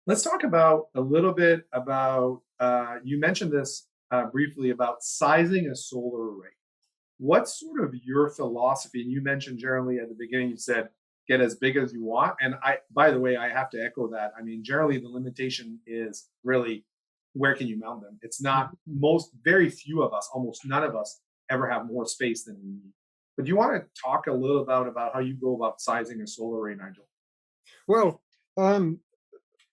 Let's talk about a little bit about, you mentioned this briefly about sizing a solar array. What's sort of your philosophy? And you mentioned generally at the beginning, you said get as big as you want. And by the way, I have to echo that. I mean, generally the limitation is really where can you mount them? It's not very few of us, almost none of us ever have more space than we need. But do you want to talk a little about how you go about sizing a solar array, Nigel? Well, um,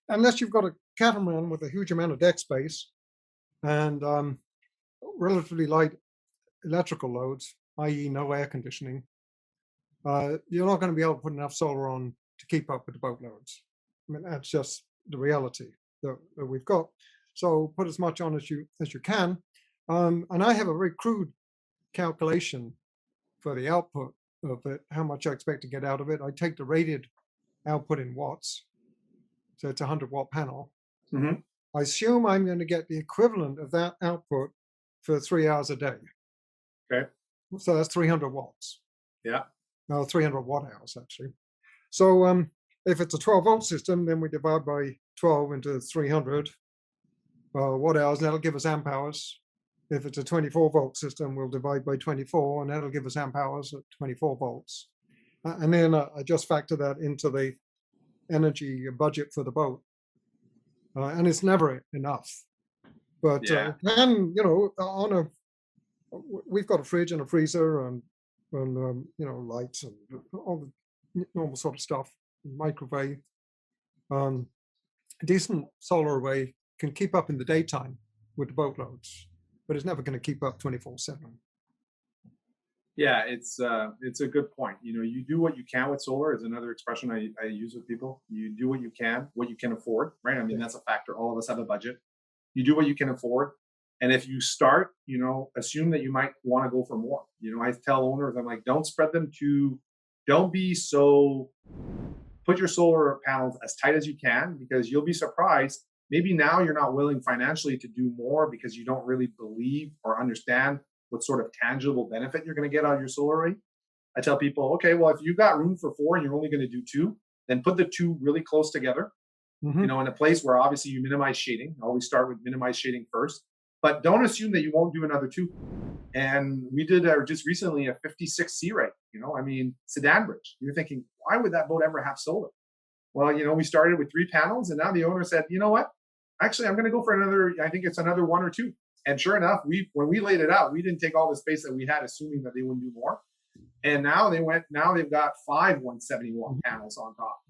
unless you've got a catamaran with a huge amount of deck space and relatively light electrical loads, i.e., no air conditioning, you're not going to be able to put enough solar on to keep up with the boat loads. I mean, that's just the reality that we've got. So put as much on as you can. And I have a very crude calculation for the output of it, how much I expect to get out of it. I take the rated output in watts, so it's a 100-watt panel. Hmm. I assume I'm going to get the equivalent of that output for 3 hours a day. Okay. So that's 300 watts. Yeah. No, 300 watt hours, actually. So if it's a 12-volt system, then we divide by 12 into 300 watt hours, and that'll give us amp hours. If it's a 24-volt system, we'll divide by 24, and that'll give us amp hours at 24 volts. And then I just factor that into the energy budget for the boat. And it's never enough. But Yeah. then, we've got a fridge and a freezer and lights and all the normal sort of stuff, microwave. Um, a decent solar array can keep up in the daytime with the boat loads, but it's never going to keep up 24/7. Yeah, it's a good point. You know, you do what you can with solar is another expression I use with people. You do what you can afford, right? I mean, Yeah. that's a factor. All of us have a budget. You do what you can afford. And if you start, assume that you might want to go for more. You know, I tell owners, I'm like, don't be so, put your solar panels as tight as you can because you'll be surprised. Maybe now you're not willing financially to do more because you don't really believe or understand what sort of tangible benefit you're going to get out of your solar array. I tell people, okay, well, if you've got room for four and you're only going to do two, then put the two really close together, Hmm. in a place where obviously you minimize shading. Always start with minimize shading first, but don't assume that you won't do another two. And we did just recently a 56 Sea Ray, I mean, sedan bridge. You're thinking, why would that boat ever have solar? Well, we started with three panels, and now the owner said, you know what? Actually, I'm going to go for another. I think it's another one or two. And sure enough, when we laid it out, we didn't take all the space that we had, assuming that they wouldn't do more. And now they went. Now they've got five 170-watt panels on top,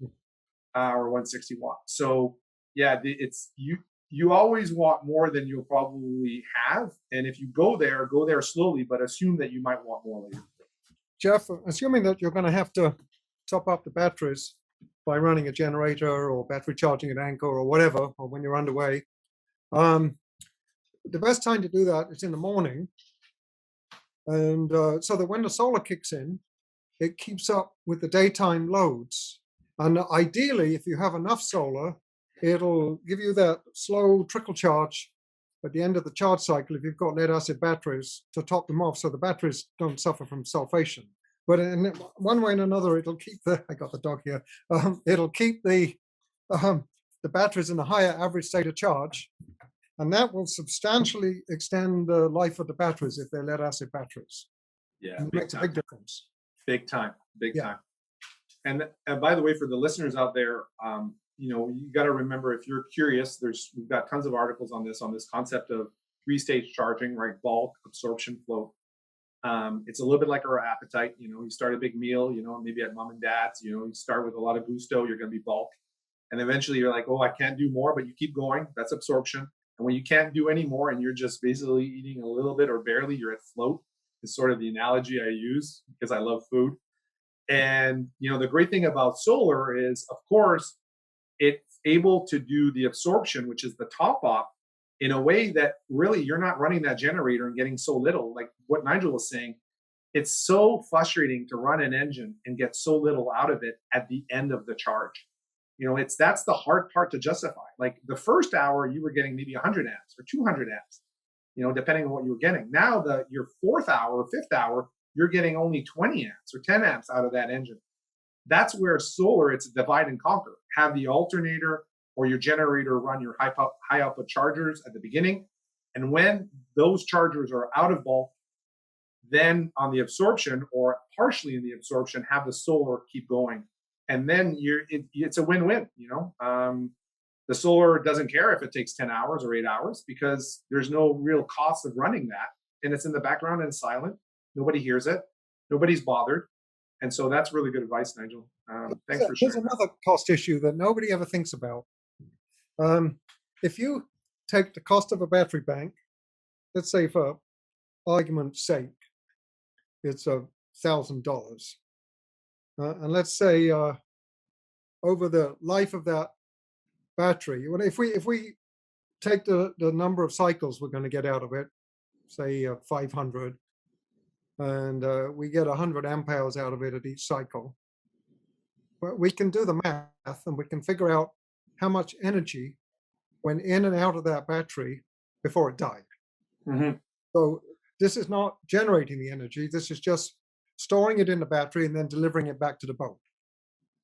or 160 watts. So yeah, it's you. You always want more than you'll probably have, and if you go there slowly, but assume that you might want more later. Jeff, assuming that you're going to have to top up the batteries by running a generator or battery charging at anchor or whatever, or when you're underway, um, the best time to do that is in the morning. And so that when the solar kicks in, it keeps up with the daytime loads. And ideally, if you have enough solar, it'll give you that slow trickle charge at the end of the charge cycle if you've got lead acid batteries to top them off so the batteries don't suffer from sulfation. But in one way and another, it'll keep I got the dog here, it'll keep the batteries in a higher average state of charge. And that will substantially extend the life of the batteries if they're lead acid batteries. Yeah, And it big makes a time, big difference. big time, big Yeah. time. And by the way, for the listeners out there, you got to remember if you're curious, we've got tons of articles on this concept of three-stage charging, right? Bulk, absorption, float. It's a little bit like our appetite. You start a big meal, maybe at mom and dad's. You start with a lot of gusto, you're going to be bulk, and eventually you're like, oh, I can't do more, but you keep going. That's absorption. And when you can't do any more, and you're just basically eating a little bit or barely, you're at float. Is sort of the analogy I use because I love food. And the great thing about solar is, of course, it's able to do the absorption, which is the top up, in a way that really you're not running that generator and getting so little. Like what Nigel was saying, it's so frustrating to run an engine and get so little out of it at the end of the charge. That's the hard part to justify. Like the first hour, you were getting maybe 100 amps or 200 amps, depending on what you were getting. Now your fourth hour or fifth hour, you're getting only 20 amps or 10 amps out of that engine. That's where solar, it's a divide and conquer. Have the alternator, or your generator run your high output chargers at the beginning. And when those chargers are out of bulk, then on the absorption or partially in the absorption, have the solar keep going. And then it's a win-win, the solar doesn't care if it takes 10 hours or 8 hours because there's no real cost of running that. And it's in the background and silent. Nobody hears it. Nobody's bothered. And so that's really good advice, Nigel. Thanks for Here's sharing that. another cost issue that nobody ever thinks about. If you take the cost of a battery bank, let's say for argument's sake, it's $1,000. And let's say over the life of that battery, if we take the number of cycles we're going to get out of it, say 500, and we get 100 amp hours out of it at each cycle, but we can do the math and we can figure out how much energy went in and out of that battery before it died. Mm-hmm. So this is not generating the energy. This is just storing it in the battery and then delivering it back to the boat.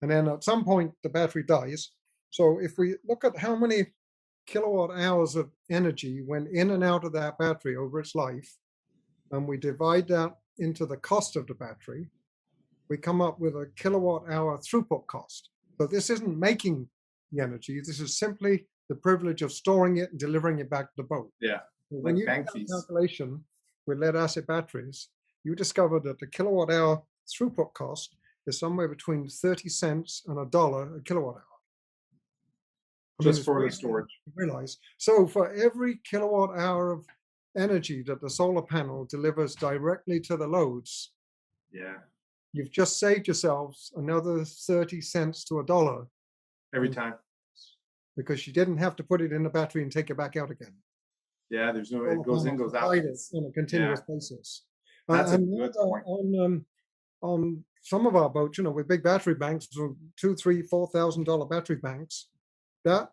And then at some point, the battery dies. So if we look at how many kilowatt hours of energy went in and out of that battery over its life, and we divide that into the cost of the battery, we come up with a kilowatt hour throughput cost. So this isn't making the energy. This is simply the privilege of storing it and delivering it back to the boat. Yeah, When like you bank do that fees. calculation with lead acid batteries, you discover that the kilowatt hour throughput cost is somewhere between 30 cents and $1 a kilowatt hour. Just for the storage. Realize. So for every kilowatt hour of energy that the solar panel delivers directly to the loads, Yeah, you've just saved yourselves another 30 cents to $1 every time. because you didn't have to put it in the battery and take it back out again. Yeah, there's no, Solar it goes in, panels goes out. provide it on a continuous basis. That's a And good point. on some of our boats, with big battery banks, $2,000, $3,000, $4,000 battery banks, that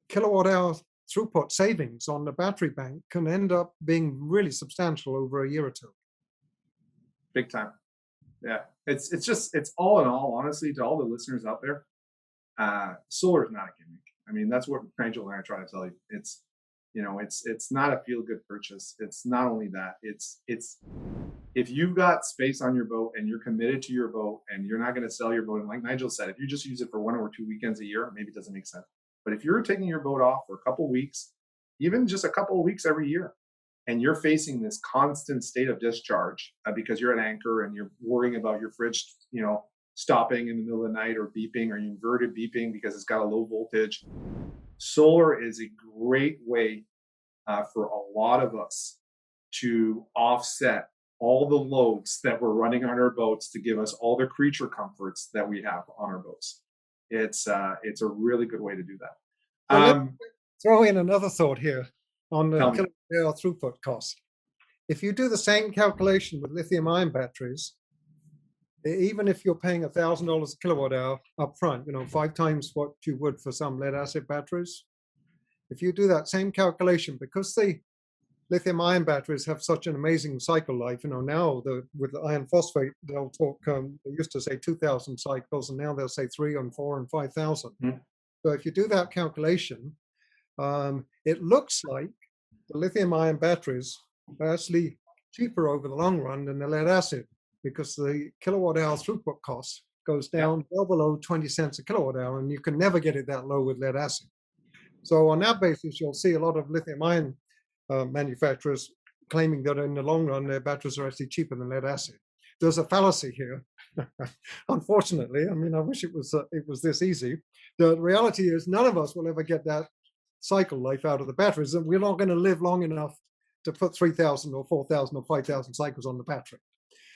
kilowatt hour throughput savings on the battery bank can end up being really substantial over a year or two. Big time. Yeah, it's all in all, honestly, to all the listeners out there, solar is not a gimmick. I mean, that's what Nigel and I try to tell you. It's not a feel good purchase. It's not only that. It's if you've got space on your boat and you're committed to your boat and you're not going to sell your boat, and like Nigel said, if you just use it for 1 or 2 weekends a year, maybe it doesn't make sense. But if you're taking your boat off for a couple of weeks, even just a couple of weeks every year, and you're facing this constant state of discharge because you're at anchor and you're worrying about your fridge, stopping in the middle of the night or beeping or inverted beeping because it's got a low voltage, solar is a great way for a lot of us to offset all the loads that we're running on our boats to give us all the creature comforts that we have on our boats. It's a really good way to do that. So throw in another thought here on the Tell me. kilowatt hour throughput cost. If you do the same calculation with lithium-ion batteries, even if you're paying $1,000 a kilowatt hour up front, 5 times what you would for some lead acid batteries, if you do that same calculation, because the lithium-ion batteries have such an amazing cycle life, now with the iron phosphate, they'll talk, they used to say 2,000 cycles, and now they'll say 3 and 4 and 5,000. Mm-hmm. So if you do that calculation, it looks like the lithium-ion batteries are actually cheaper over the long run than the lead acid, because the kilowatt-hour throughput cost goes down well below 20 cents a kilowatt-hour, and you can never get it that low with lead acid. So on that basis, you'll see a lot of lithium-ion manufacturers claiming that in the long run, their batteries are actually cheaper than lead acid. There's a fallacy here, unfortunately. I mean, I wish it was this easy. The reality is none of us will ever get that cycle life out of the batteries, and we're not going to live long enough to put 3,000 or 4,000 or 5,000 cycles on the battery.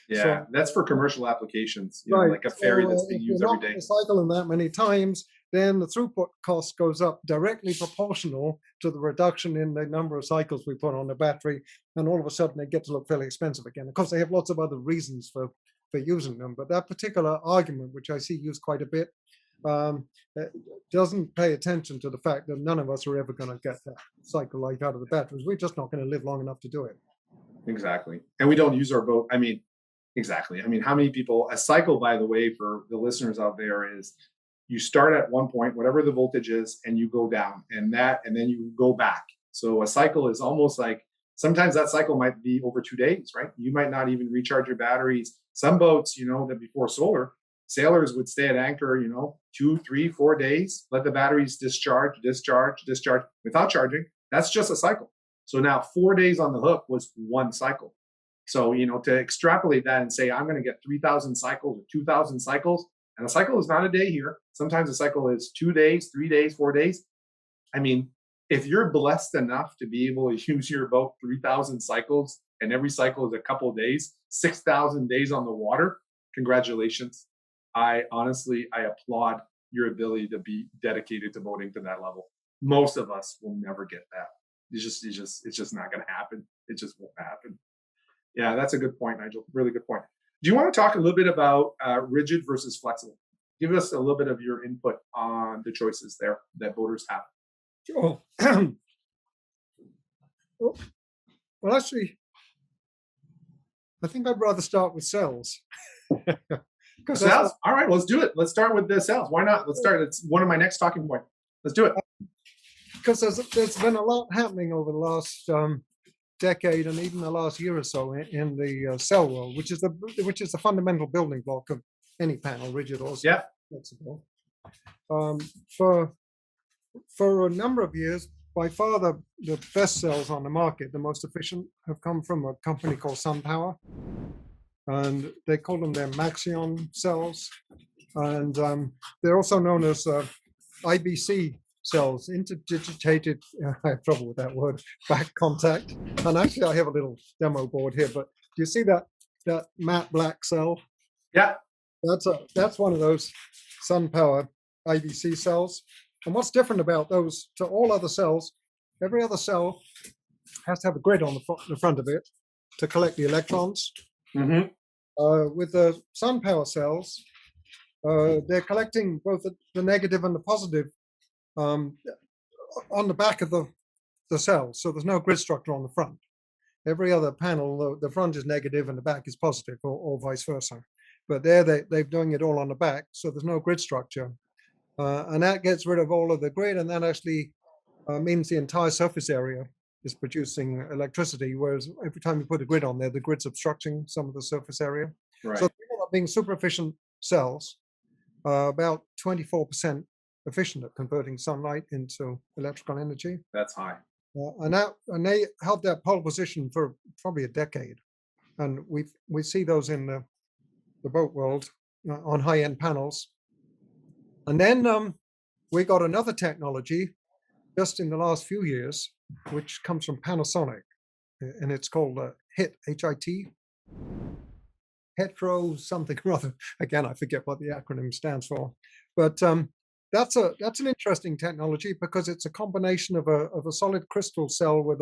Yeah, so, that's for commercial applications, right. Like a ferry that's being used every day. If you're not cycling that many times, then the throughput cost goes up directly proportional to the reduction in the number of cycles we put on the battery, and all of a sudden they get to look fairly expensive again. Of course, they have lots of other reasons for using them, but that particular argument, which I see used quite a bit, doesn't pay attention to the fact that none of us are ever going to get that cycle life out of the batteries. We're just not going to live long enough to do it. Exactly. And we don't use our boat. I mean, exactly. I mean, how many people, a cycle, by the way, for the listeners out there, is you start at one point, whatever the voltage is, and you go down, and then you go back. So a cycle is almost like, sometimes that cycle might be over 2 days, right? You might not even recharge your batteries. Some boats, that before solar, sailors would stay at anchor, 2, 3, 4 days, let the batteries discharge without charging. That's just a cycle. So now 4 days on the hook was one cycle. So, to extrapolate that and say, I'm going to get 3,000 cycles or 2,000 cycles, and a cycle is not a day here. Sometimes a cycle is 2 days, 3 days, 4 days. I mean, if you're blessed enough to be able to use your boat 3,000 cycles, and every cycle is a couple of days, 6,000 days on the water, congratulations. I applaud your ability to be dedicated to boating to that level. Most of us will never get that. It's just not going to happen. It just won't happen. Yeah, that's a good point, Nigel. Really good point. Do you want to talk a little bit about rigid versus flexible? Give us a little bit of your input on the choices there that boaters have. Sure. Well, actually, I think I'd rather start with cells. Cells? All right, let's do it. Let's start with the cells. Why not? Let's start. It's one of my next talking points. Let's do it. Because there's been a lot happening over the last decade and even the last year or so in the cell world, which is the fundamental building block of any panel, rigid or flexible. For a number of years, by far the best cells on the market, the most efficient, have come from a company called Sunpower, and they call them their Maxion cells, and they're also known as IBC cells, interdigitated. I have trouble with that word, back contact. And actually, I have a little demo board here, but do you see that matte black cell? Yeah. That's one of those Sunpower IBC cells. And what's different about those to all other cells, every other cell has to have a grid on the front of it to collect the electrons. Mm-hmm. With the Sunpower cells, they're collecting both the negative and the positive on the back of the cells. So there's no grid structure on the front. Every other panel, the front is negative and the back is positive, or vice versa. But they're doing it all on the back, so there's no grid structure. And that gets rid of all of the grid, and that actually means the entire surface area is producing electricity, whereas every time you put a grid on there, the grid's obstructing some of the surface area. Right. So they end up being super efficient cells, about 24% efficient at converting sunlight into electrical energy. That's high. And they held that pole position for probably a decade. And we see those in the boat world on high-end panels. And then we got another technology just in the last few years, which comes from Panasonic, and it's called HIT, H-I-T, hetero something or other. Again, I forget what the acronym stands for, but that's an interesting technology because it's a combination of a solid crystal cell with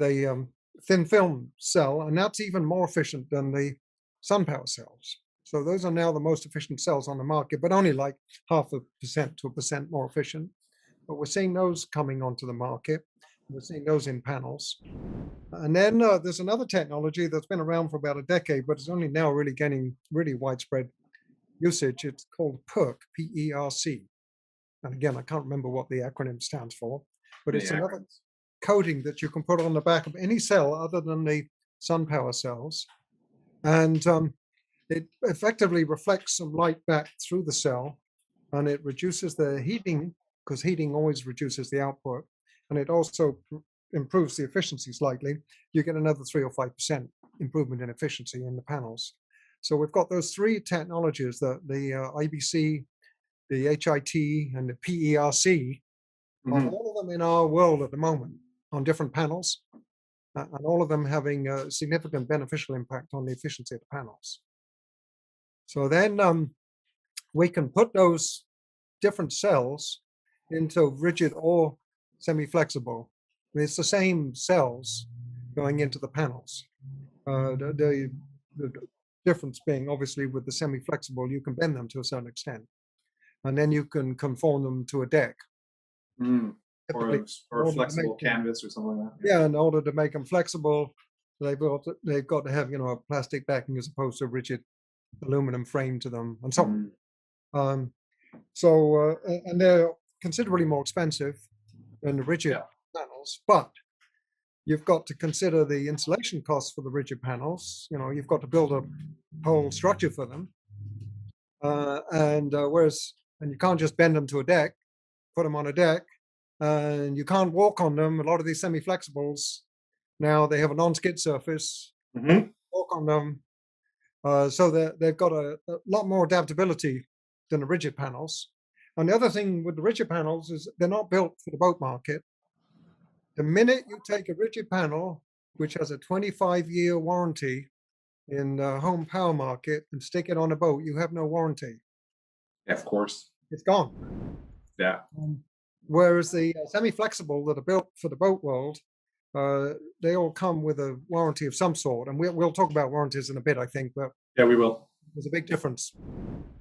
a thin film cell, and that's even more efficient than the Sunpower cells. So those are now the most efficient cells on the market, but only like 0.5% to 1% more efficient. But we're seeing those coming onto the market. We're seeing those in panels. And then there's another technology that's been around for about a decade, but it's only now really gaining really widespread usage. It's called PERC, P-E-R-C. And again, I can't remember what the acronym stands for, but it's another coating that you can put on the back of any cell other than the Sunpower cells. And it effectively reflects some light back through the cell, and it reduces the heating, because heating always reduces the output, and it also improves the efficiency slightly. You get another 3 or 5% improvement in efficiency in the panels. So we've got those three technologies, the IBC, the HIT, and the PERC, all of them in our world at the moment on different panels, and all of them having a significant beneficial impact on the efficiency of the panels. So then we can put those different cells into rigid or semi-flexible. It's the same cells going into the panels. The difference being, obviously, with the semi-flexible, you can bend them to a certain extent, and then you can conform them to a deck. Or a flexible canvas or something like that. Yeah, in order to make them flexible, they've got to have a plastic backing as opposed to a rigid aluminum frame to them, and so on. So, and they're considerably more expensive than the rigid Yeah. panels, but you've got to consider the installation costs for the rigid panels. You know, you've got to build a whole structure for them. And you can't just bend them to a deck, put them on a deck, and you can't walk on them. A lot of these semi-flexibles now, they have a non-skid surface, Hmm. walk on them. So they've got a lot more adaptability than the rigid panels. And the other thing with the rigid panels is they're not built for the boat market. The minute you take a rigid panel, which has a 25-year warranty in the home power market, and stick it on a boat, you have no warranty. Of course. It's gone. Yeah. Whereas the semi-flexible that are built for the boat world, they all come with a warranty of some sort. And we'll talk about warranties in a bit, I think, but Yeah, we will. there's a big difference.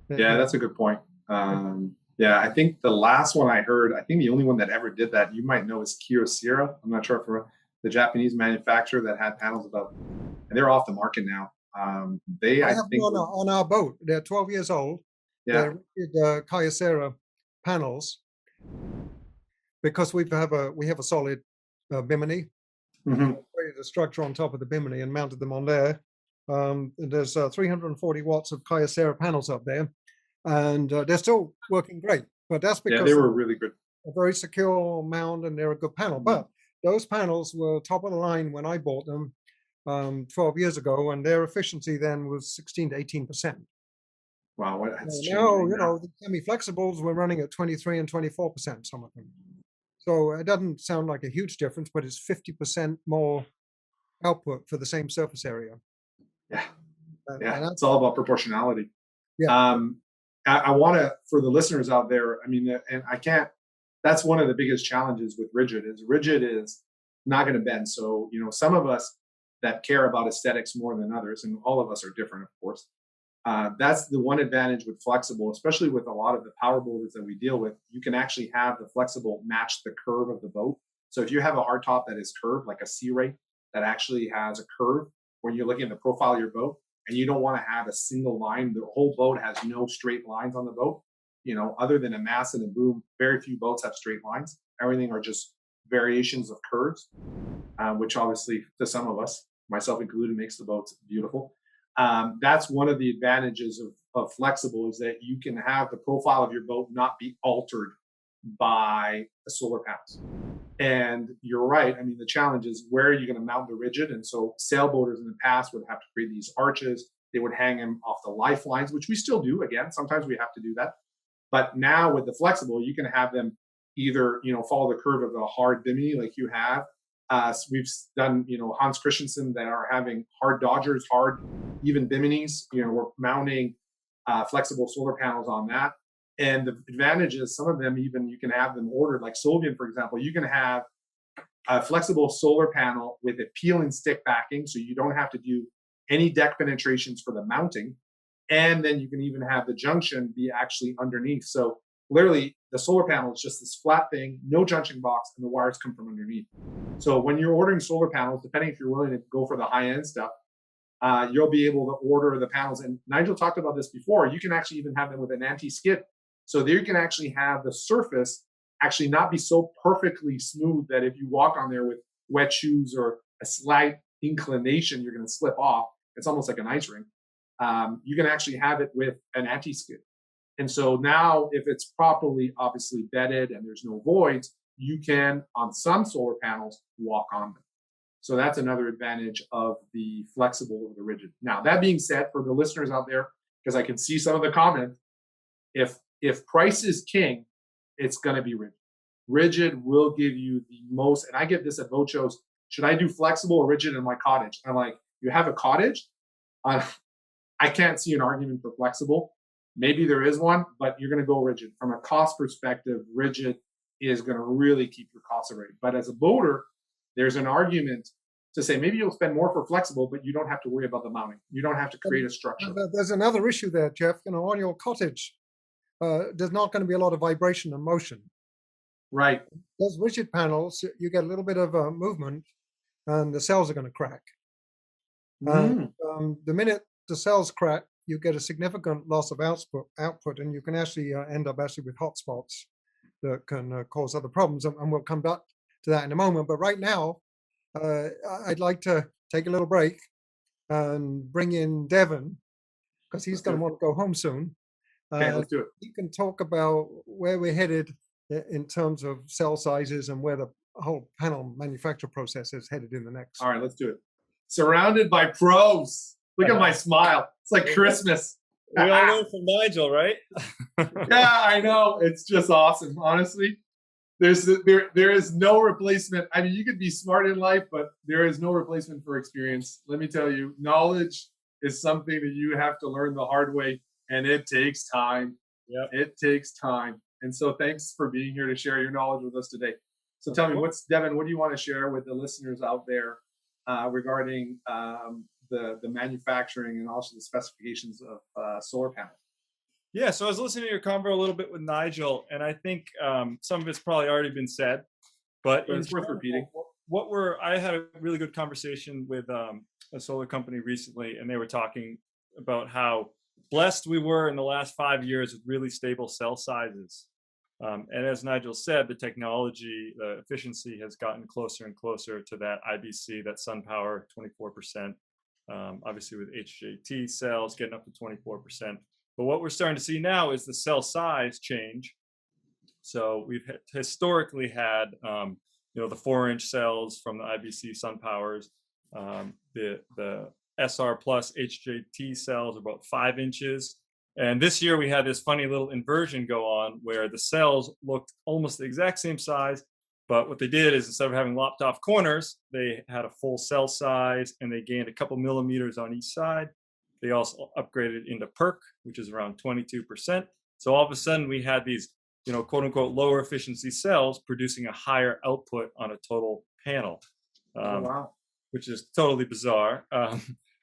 Yeah, that's a good point. Yeah, I think the last one I heard, I think the only one that ever did that, you might know, is Kyocera. I'm not sure for the Japanese manufacturer that had panels about, and they're off the market now. They, I I have think, one on our boat. They're 12 years old. yeah. They're Kyocera panels because we have a solid bimini. Hmm. Created a structure on top of the bimini and mounted them on there. There's 340 watts of Kyocera panels up there, and they're still working great. But that's Yeah, they because were really good. a very secure mount and they're a good panel. But those panels were top of the line when I bought them 12 years ago, and their efficiency then was 16 to 18%. Wow, what it's Now, changing now. the semi-flexibles were running at 23 and 24%, some of them. So it doesn't sound like a huge difference, but it's 50% more output for the same surface area. Yeah, And yeah, that's, it's all about proportionality. yeah, Um, I want to, for the listeners out there, I mean, and I can't, that's one of the biggest challenges with rigid is not going to bend. So, some of us that care about aesthetics more than others, and all of us are different, of course. That's the one advantage with flexible, especially with a lot of the power boulders that we deal with. You can actually have the flexible match the curve of the boat. So if you have a hard top that is curved, like a Sea Ray that actually has a curve, when you're looking at the profile of your boat, and you don't want to have a single line, the whole boat has no straight lines on the boat. Other than a mast and a boom, very few boats have straight lines. Everything are just variations of curves, which obviously to some of us, myself included, makes the boats beautiful. That's one of the advantages of flexible, is that you can have the profile of your boat not be altered by the solar panels. And you're right. I mean, the challenge is, where are you going to mount the rigid? And so sailboaters in the past would have to create these arches. They would hang them off the lifelines, which we still do. Again, sometimes we have to do that. But now with the flexible, you can have them either, follow the curve of a hard bimini like you have. We've done, Hans Christensen that are having hard Dodgers, hard even biminis. We're mounting flexible solar panels on that. And the advantage is, some of them, even you can have them ordered, like Solvian, for example. You can have a flexible solar panel with a peel and stick backing, so you don't have to do any deck penetrations for the mounting. And then you can even have the junction be actually underneath. So literally, the solar panel is just this flat thing, no junction box, and the wires come from underneath. So when you're ordering solar panels, depending if you're willing to go for the high end stuff, you'll be able to order the panels. And Nigel talked about this before. You can actually even have them with an anti-skid. So there you can actually have the surface actually not be so perfectly smooth that if you walk on there with wet shoes or a slight inclination, you're going to slip off. It's almost like an ice rink. You can actually have it with an anti-skid. And so now, if it's properly, obviously bedded and there's no voids, you can, on some solar panels, walk on them. So that's another advantage of the flexible over the rigid. Now, that being said, for the listeners out there, because I can see some of the comments, if price is king, it's going to be rigid. Rigid will give you the most, and I get this at boat shows. Should I do flexible or rigid in my cottage? I'm like, you have a cottage? I can't see an argument for flexible. Maybe there is one, but you're going to go rigid. From a cost perspective, rigid is going to really keep your costs at rate. But as a boater, there's an argument to say maybe you'll spend more for flexible, but you don't have to worry about the mounting. You don't have to create a structure. There's another issue there, Jeff. On your cottage, there's not going to be a lot of vibration and motion. Right. Those rigid panels, you get a little bit of movement, and the cells are going to crack. The minute the cells crack, you get a significant loss of output, and you can actually end up actually with hotspots that can cause other problems. And we'll come back to that in a moment. But right now, I'd like to take a little break and bring in Devin, because he's Let's do going to it. want to go home soon. Okay, let's do it. You can talk about where we're headed in terms of cell sizes and where the whole panel manufacture process is headed in the next. All right, let's do it. Surrounded by pros. Look at my smile. It's like Christmas. We all learned from Nigel, right? Yeah, I know. It's just awesome. Honestly, there is no replacement. I mean, you could be smart in life, but there is no replacement for experience. Let me tell you, knowledge is something that you have to learn the hard way, and it takes time. Yeah, it takes time. And so, thanks for being here to share your knowledge with us today. So, tell me, Devin? What do you want to share with the listeners out there regarding the manufacturing and also the specifications of solar panels? Yeah, so I was listening to your convo a little bit with Nigel, and I think some of it's probably already been said, but it's worth repeating. I had a really good conversation with a solar company recently, and they were talking about how blessed we were in the last 5 years with really stable cell sizes. And as Nigel said, the technology, the efficiency has gotten closer and closer to that IBC, that Sunpower 24%, obviously with HJT cells getting up to 24%. But what we're starting to see now is the cell size change. So we've historically had, the 4-inch cells from the IBC Sunpowers, the SR plus HJT cells are about 5 inches. And this year we had this funny little inversion go on where the cells looked almost the exact same size, but what they did is instead of having lopped off corners, they had a full cell size and they gained a couple millimeters on each side. They also upgraded into PERC, which is around 22%. So all of a sudden we had these, quote unquote, lower efficiency cells producing a higher output on a total panel, Wow. which is totally bizarre.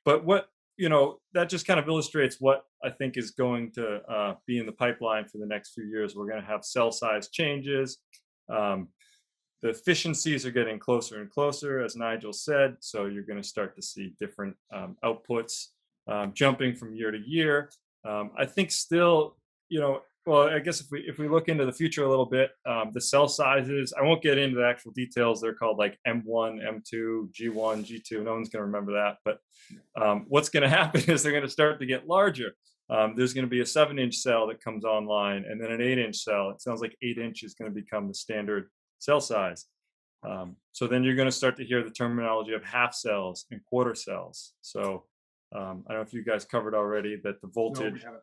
But what, that just kind of illustrates what I think is going to be in the pipeline for the next few years. We're going to have cell size changes. The efficiencies are getting closer and closer, as Nigel said. So you're going to start to see different outputs jumping from year to year. I think still, well, I guess if we look into the future a little bit, the cell sizes, I won't get into the actual details. They're called like M1, M2, G1, G2. No one's going to remember that. But what's going to happen is they're going to start to get larger. There's going to be a 7-inch cell that comes online, and then an 8-inch cell. It sounds like 8-inch is going to become the standard cell size. So then you're going to start to hear the terminology of half cells and quarter cells. So I don't know if you guys covered already that the voltage. No,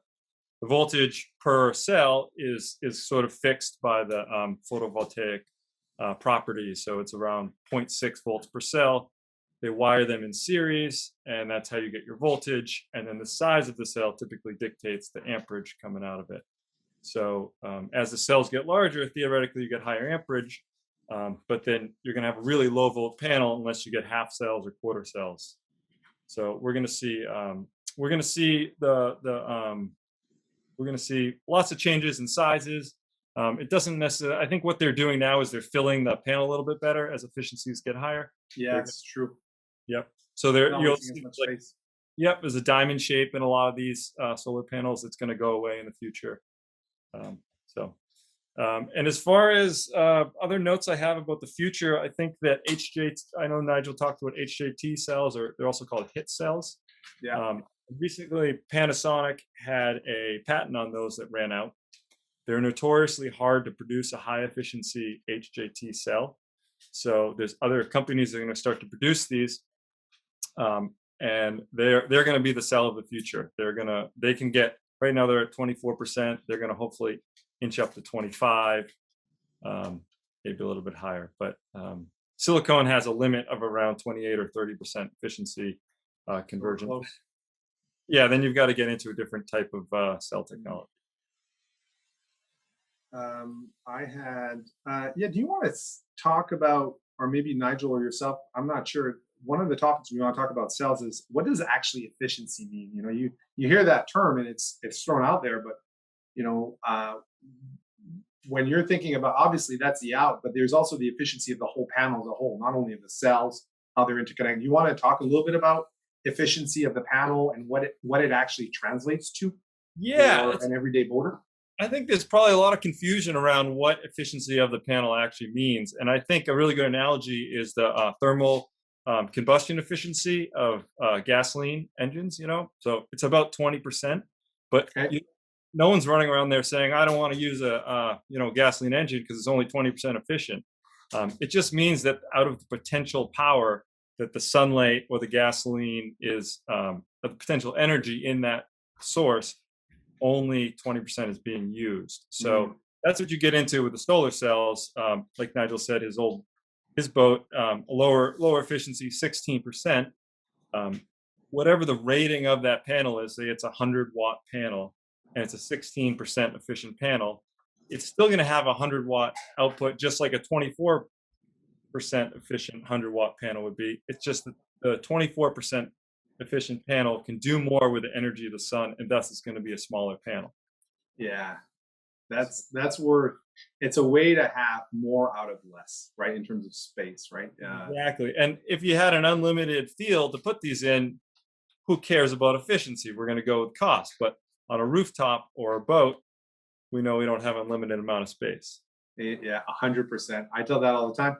the voltage per cell is sort of fixed by the photovoltaic properties. So it's around 0.6 volts per cell. They wire them in series, and that's how you get your voltage. And then the size of the cell typically dictates the amperage coming out of it. So as the cells get larger, theoretically you get higher amperage, but then you're going to have a really low volt panel unless you get half cells or quarter cells. So we're going to see we're going to see lots of changes in sizes. It doesn't necessarily, I think what they're doing now is they're filling the panel a little bit better as efficiencies get higher. Yeah, it's true. Yep. So you'll see like, there's a diamond shape in a lot of these solar panels that's going to go away in the future. And as far as other notes I have about the future, I think that I know Nigel talked about HJT cells, or they're also called HIT cells. Yeah. Recently, Panasonic had a patent on those that ran out. They're notoriously hard to produce a high efficiency HJT cell. So there's other companies that are going to start to produce these, and they're going to be the cell of the future. They can get, right now they're at 24%. They're going to hopefully inch up to 25, maybe a little bit higher. But silicone has a limit of around 28 or 30% efficiency conversion. Yeah, then you've got to get into a different type of cell technology. Do you want to talk about, or maybe Nigel or yourself, I'm not sure, one of the topics we want to talk about cells is, what does actually efficiency mean? You hear that term and it's thrown out there, but when you're thinking about, obviously that's the out, but there's also the efficiency of the whole panel as a whole, not only of the cells, how they're interconnected. You want to talk a little bit about efficiency of the panel and what it actually translates to Yeah, for an everyday boater? I think there's probably a lot of confusion around what efficiency of the panel actually means. And I think a really good analogy is the thermal combustion efficiency of gasoline engines, So it's about 20%, but Okay. no one's running around there saying, I don't want to use a gasoline engine because it's only 20% efficient. It just means that out of the potential power that the sunlight or the gasoline is, the potential energy in that source, only 20% is being used. So that's what you get into with the solar cells. Like Nigel said, his boat, lower efficiency, 16%. Whatever the rating of that panel is, say it's a 100-watt panel and it's a 16% efficient panel, it's still going to have a 100-watt output, just like a 24% efficient 100-watt panel would be. It's just that the 24% efficient panel can do more with the energy of the sun, and thus it's going to be a smaller panel. Yeah, that's where it's a way to have more out of less, right? In terms of space, right? Exactly. And if you had an unlimited field to put these in, who cares about efficiency? We're going to go with cost. But on a rooftop or a boat, we know we don't have unlimited amount of space. Yeah, 100%. I tell that all the time.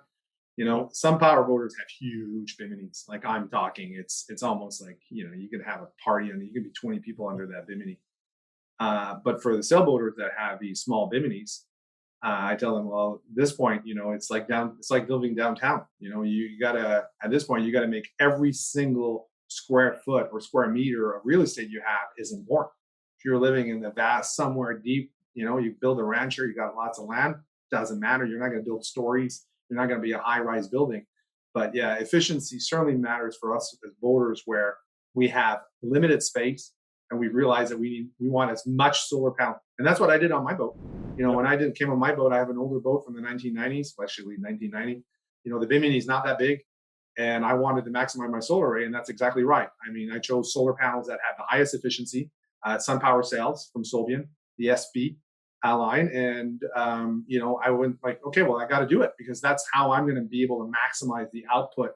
Some power boaters have huge biminis. Like I'm talking, it's almost like you could have a party and you could be 20 people under that bimini. But for the sailboaters that have these small biminis, I tell them, well, at this point, it's like building downtown. At this point, you gotta make every single square foot or square meter of real estate you have is important. If you're living in the vast somewhere deep, you build a rancher, you got lots of land, doesn't matter. You're not gonna build stories. You're not going to be a high-rise building. But yeah, efficiency certainly matters for us as boaters where we have limited space and we realize that we want as much solar panel. And that's what I did on my boat. When I came on my boat, I have an older boat from the 1990s, actually 1990. The bimini is not that big. And I wanted to maximize my solar array. And that's exactly right. I mean, I chose solar panels that had the highest efficiency, Sunpower sails from Solbian, the SB line, and I went like, okay, well, I got to do it because that's how I'm going to be able to maximize the output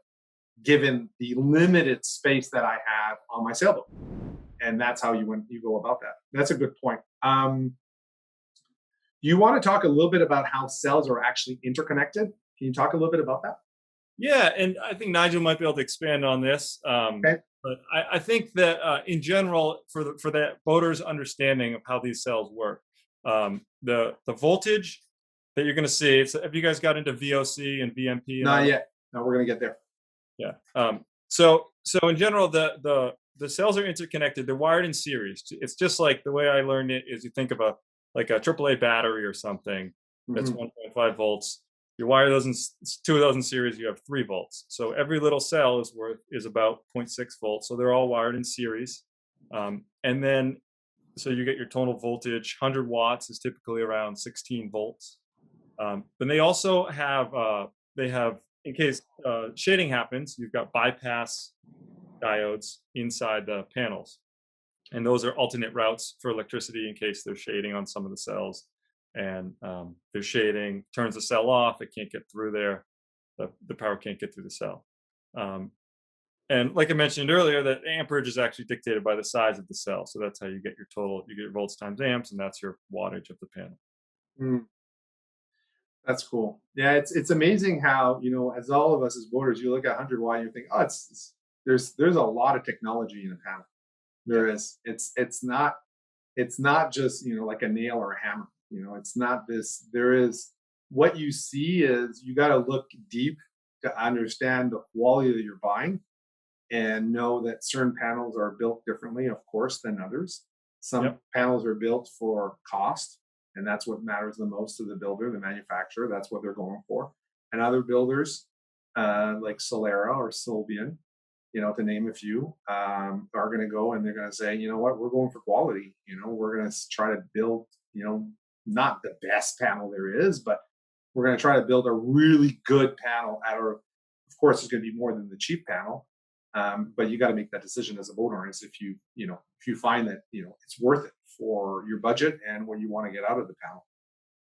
given the limited space that I have on my sailboat. And that's how you go about that. That's a good point. You want to talk a little bit about how cells are actually interconnected? Can you talk a little bit about that? Yeah, and I think Nigel might be able to expand on this. Okay. But I think that in general, for that boater's understanding of how these cells work, the voltage that you're going to see. Have you guys got into VOC and VMP? Not yet. No, we're going to get there. Yeah. So in general, the cells are interconnected. They're wired in series. It's just like the way I learned it is you think about like a AAA battery or something that's 1.5 volts. You wire those in two of those in series. You have 3 volts. So every little cell is about 0.6 volts. So they're all wired in series. And then so you get your total voltage. 100 watts is typically around 16 volts. Then they also have in case shading happens, you've got bypass diodes inside the panels, and those are alternate routes for electricity in case there's shading on some of the cells, and there's shading turns the cell off. It can't get through there. The power can't get through the cell. And like I mentioned earlier, that amperage is actually dictated by the size of the cell. So that's how you get your total. You get your volts times amps, and that's your wattage of the panel. That's cool. Yeah, it's amazing how as all of us as boaters, you look at 100 watt, and you think, oh, there's a lot of technology in a panel. There is. It's not just like a nail or a hammer. It's not this. There is what you see is you got to look deep to understand the quality that you're buying. And know that certain panels are built differently, of course, than others. Some panels are built for cost, and that's what matters the most to the builder, the manufacturer. That's what they're going for. And other builders, like Solera or Solbian, to name a few, are going to go and they're going to say, you know what, we're going for quality. We're going to try to build, not the best panel there is, but we're going to try to build a really good panel of course, it's going to be more than the cheap panel. But you got to make that decision as a boat owner. If you find that it's worth it for your budget and what you want to get out of the panel.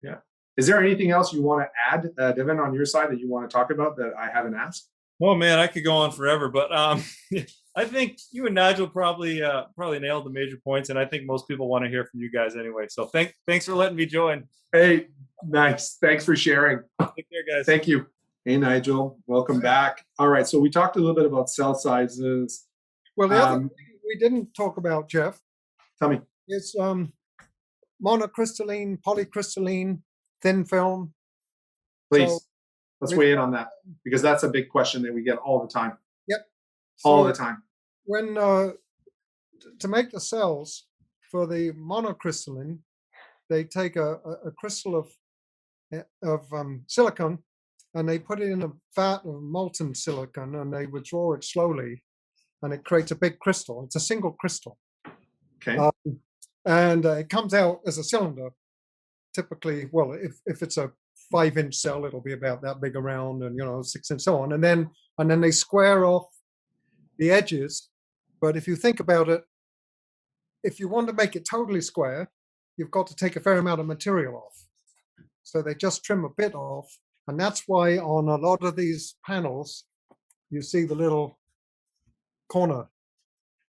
Yeah. Is there anything else you want to add, Devin, on your side that you want to talk about that I haven't asked? Well, man, I could go on forever, but I I think you and Nigel probably nailed the major points, and I think most people want to hear from you guys anyway. So thanks for letting me join. Hey, nice. Thanks for sharing. Take care, guys. Thank you. Hey, Nigel. Welcome back. All right. So we talked a little bit about cell sizes. Well, the other thing we didn't talk about, Jeff, Tell me. is monocrystalline, polycrystalline, thin film. Please. So Let's weigh in on that, because that's a big question that we get all the time. Yep. All So the time. when to make the cells for the monocrystalline, they take a crystal of silicon, and they put it in a vat of molten silicon, and they withdraw it slowly, and it creates a big crystal. It's a single crystal. Okay. And it comes out as a cylinder. Typically, well, if it's a 5-inch cell, it'll be about that big around, and 6 and so on. And then they square off the edges. But if you think about it, if you want to make it totally square, you've got to take a fair amount of material off. So they just trim a bit off, and that's why on a lot of these panels, you see the little corner.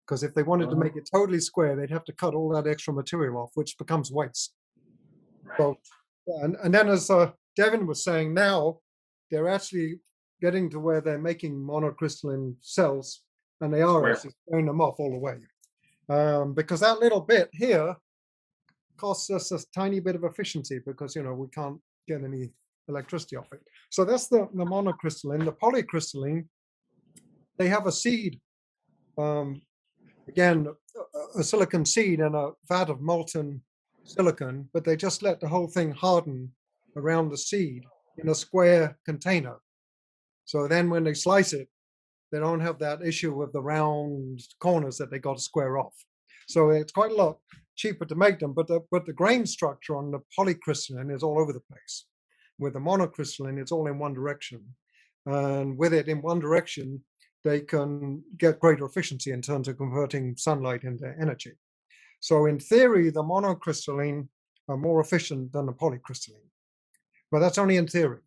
Because if they wanted to make it totally square, they'd have to cut all that extra material off, which becomes waste. Right. So, and then as Devin was saying, now they're actually getting to where they're making monocrystalline cells, and they are actually squaring them off all the way. Because that little bit here costs us a tiny bit of efficiency, because we can't get any electricity off it. So that's the monocrystalline. The polycrystalline, they have a seed. Again, a silicon seed in a vat of molten silicon, but they just let the whole thing harden around the seed in a square container. So then when they slice it, they don't have that issue with the round corners that they got to square off. So it's quite a lot cheaper to make them, but the grain structure on the polycrystalline is all over the place. With the monocrystalline, it's all in one direction. And with it in one direction, they can get greater efficiency in terms of converting sunlight into energy. So in theory, the monocrystalline are more efficient than the polycrystalline. But that's only in theory,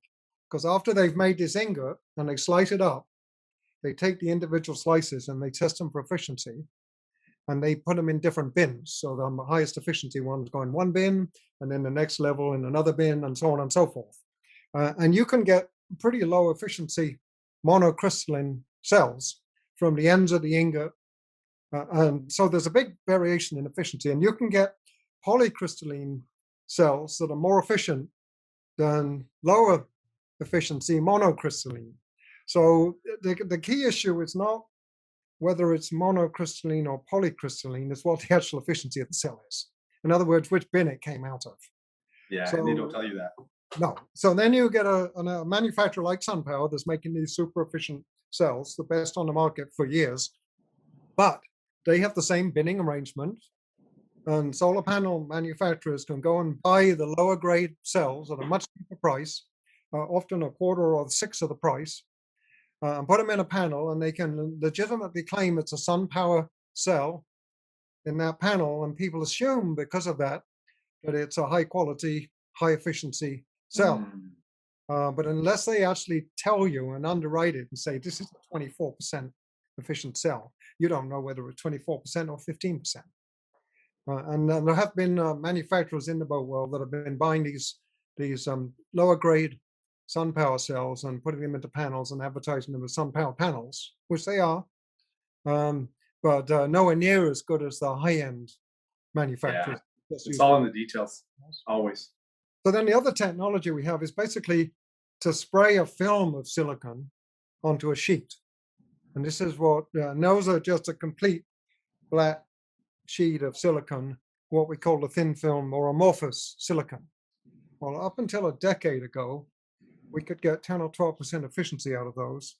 because after they've made this ingot and they slice it up, they take the individual slices and they test them for efficiency, and they put them in different bins. So the highest efficiency ones go in one bin, and then the next level in another bin, and so on and so forth. And you can get pretty low efficiency monocrystalline cells from the ends of the ingot. And so there's a big variation in efficiency, and you can get polycrystalline cells that are more efficient than lower efficiency monocrystalline. So the key issue is not whether it's monocrystalline or polycrystalline, it's what the actual efficiency of the cell is. In other words, which bin it came out of. Yeah, So, and they don't tell you that. No. So then you get a manufacturer like Sunpower that's making these super efficient cells, the best on the market for years, but they have the same binning arrangement, and solar panel manufacturers can go and buy the lower grade cells at a much cheaper price, often a quarter or a sixth of the price, and put them in a panel, and they can legitimately claim it's a Sunpower cell in that panel, and people assume because of that it's a high quality, high efficiency cell. But unless they actually tell you and underwrite it and say this is a 24% efficient cell, you don't know whether it's 24% or 15%. And there have been manufacturers in the boat world that have been buying these lower grade Sunpower cells and putting them into panels and advertising them as Sunpower panels, which they are, but nowhere near as good as the high-end manufacturers. Yeah, it's all in the details, always. So then the other technology we have is basically to spray a film of silicon onto a sheet. And this is what, those are just a complete flat sheet of silicon, what we call the thin film or amorphous silicon. Well, up until a decade ago, we could get 10 or 12% efficiency out of those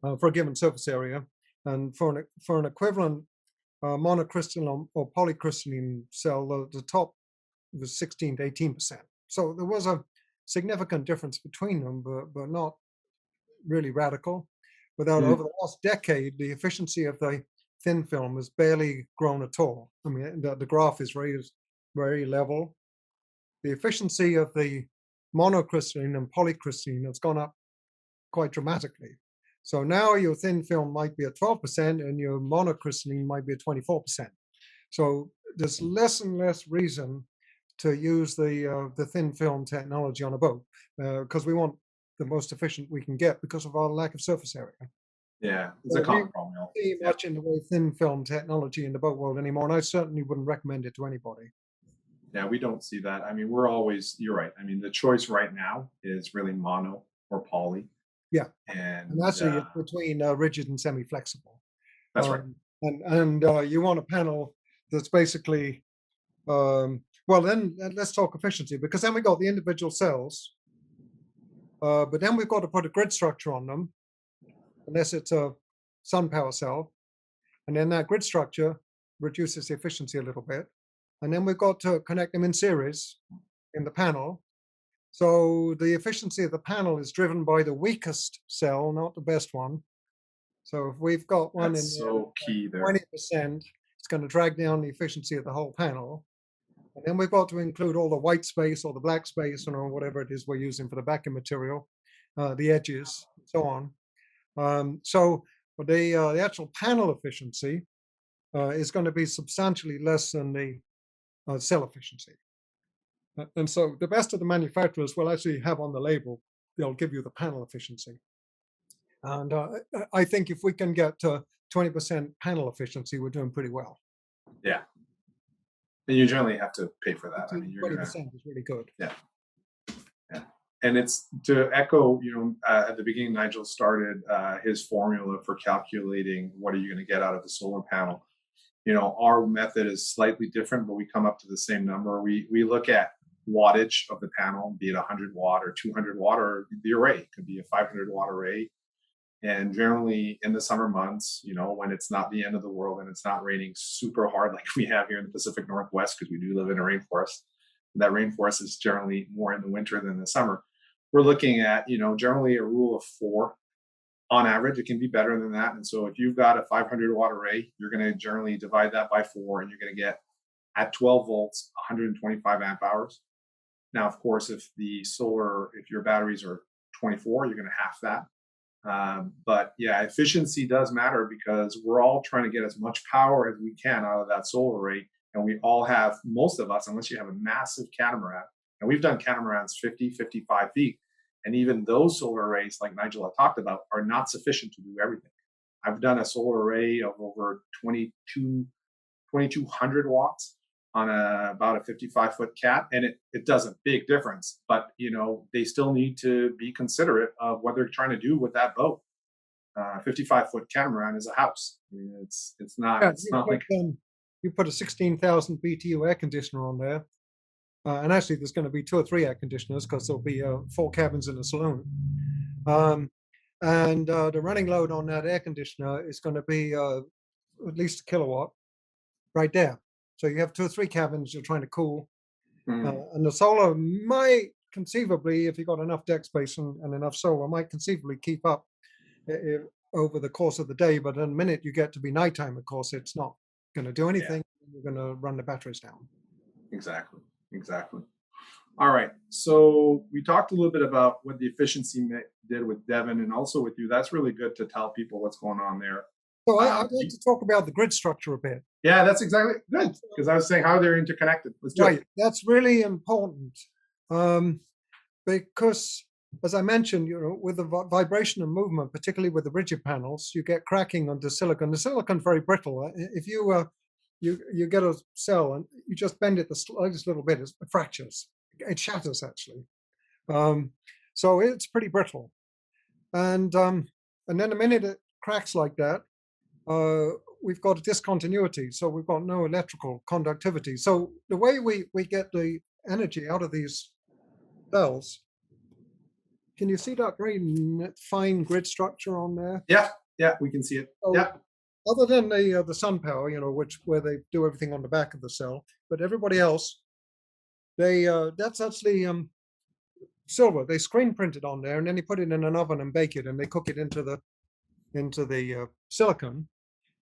for a given surface area. And for an equivalent monocrystalline or polycrystalline cell, the top was 16 to 18%. So there was a significant difference between them, but not really radical. Without over the last decade, the efficiency of the thin film has barely grown at all. I mean, the graph is very level. The efficiency of the monocrystalline and polycrystalline has gone up quite dramatically. So now your thin film might be at 12% and your monocrystalline might be at 24%. So there's less and less reason to use the thin film technology on a boat because we want the most efficient we can get because of our lack of surface area. Yeah, it's So a we common don't problem. see Yeah. much in the way of thin film technology in the boat world anymore, and I certainly wouldn't recommend it to anybody. Yeah, we don't see that. I mean, we're always, you're right. I mean, the choice right now is really mono or poly. Yeah, and And actually it's between rigid and semi-flexible. that's right. And you want a panel that's basically well, then let's talk efficiency because then we got the individual cells, but then we've got to put a grid structure on them, unless it's a Sunpower cell, and then that grid structure reduces the efficiency a little bit, and then we've got to connect them in series in the panel. So the efficiency of the panel is driven by the weakest cell, not the best one. So if we've got one That's in so key there. 20%, it's going to drag down the efficiency of the whole panel. And then we've got to include all the white space or the black space or whatever it is we're using for the backing material, the edges, and so on. So the actual panel efficiency is going to be substantially less than the cell efficiency. And so the best of the manufacturers will actually have on the label, they'll give you the panel efficiency. And I think if we can get to 20% panel efficiency, we're doing pretty well. Yeah. And you generally have to pay for that. I mean, you're 20% gonna, is really good. yeah. Yeah. And it's to echo, at the beginning, Nigel started his formula for calculating what are you going to get out of the solar panel. Our method is slightly different, but we come up to the same number. We look at wattage of the panel, be it 100 watt or 200 watt, or the array. It could be a 500 watt array. And generally in the summer months, when it's not the end of the world and it's not raining super hard like we have here in the Pacific Northwest, because we do live in a rainforest, that rainforest is generally more in the winter than the summer. We're looking at, generally a rule of 4 on average. It can be better than that. And so if you've got a 500 watt array, you're going to generally divide that by 4 and you're going to get at 12 volts, 125 amp hours. Now, of course, if your batteries are 24, you're going to half that. But yeah, efficiency does matter because we're all trying to get as much power as we can out of that solar array. And we all have, most of us, unless you have a massive catamaran, and we've done catamarans 50, 55 feet. And even those solar arrays, like Nigel had talked about, are not sufficient to do everything. I've done a solar array of over 2,200 watts on about a 55-foot cat, and it does a big difference. But they still need to be considerate of what they're trying to do with that boat. 55-foot catamaran is a house. I mean, it's not. Yeah, it's not like you put a 16,000 BTU air conditioner on there, and actually there's going to be 2 or 3 air conditioners because there'll be 4 cabins in a saloon. And the running load on that air conditioner is going to be at least a kilowatt right there. So you have 2 or 3 cabins you're trying to cool. And the solar might conceivably, if you've got enough deck space and enough solar, might conceivably keep up over the course of the day. But in a minute you get to be nighttime, of course, it's not going to do anything. Yeah. You're going to run the batteries down. Exactly. All right. So we talked a little bit about what the efficiency did with Devin and also with you. That's really good to tell people what's going on there. So I'd like to talk about the grid structure a bit. Yeah, that's exactly good. Because I was saying how they're interconnected. Let's do it. That's really important. Because as I mentioned, with the vibration and movement, particularly with the rigid panels, you get cracking on the silicon. The silicon's very brittle. If you get a cell and you just bend it the slightest little bit, it fractures. It shatters actually. So it's pretty brittle. And then the minute it cracks like that, we've got a discontinuity. So we've got no electrical conductivity. So the way we get the energy out of these cells, can you see that very fine grid structure on there? Yeah, we can see it. So, yeah. Other than the Sunpower, where they do everything on the back of the cell, but everybody else, that's actually silver. They screen print it on there, and then they put it in an oven and bake it, and they cook it into the silicon,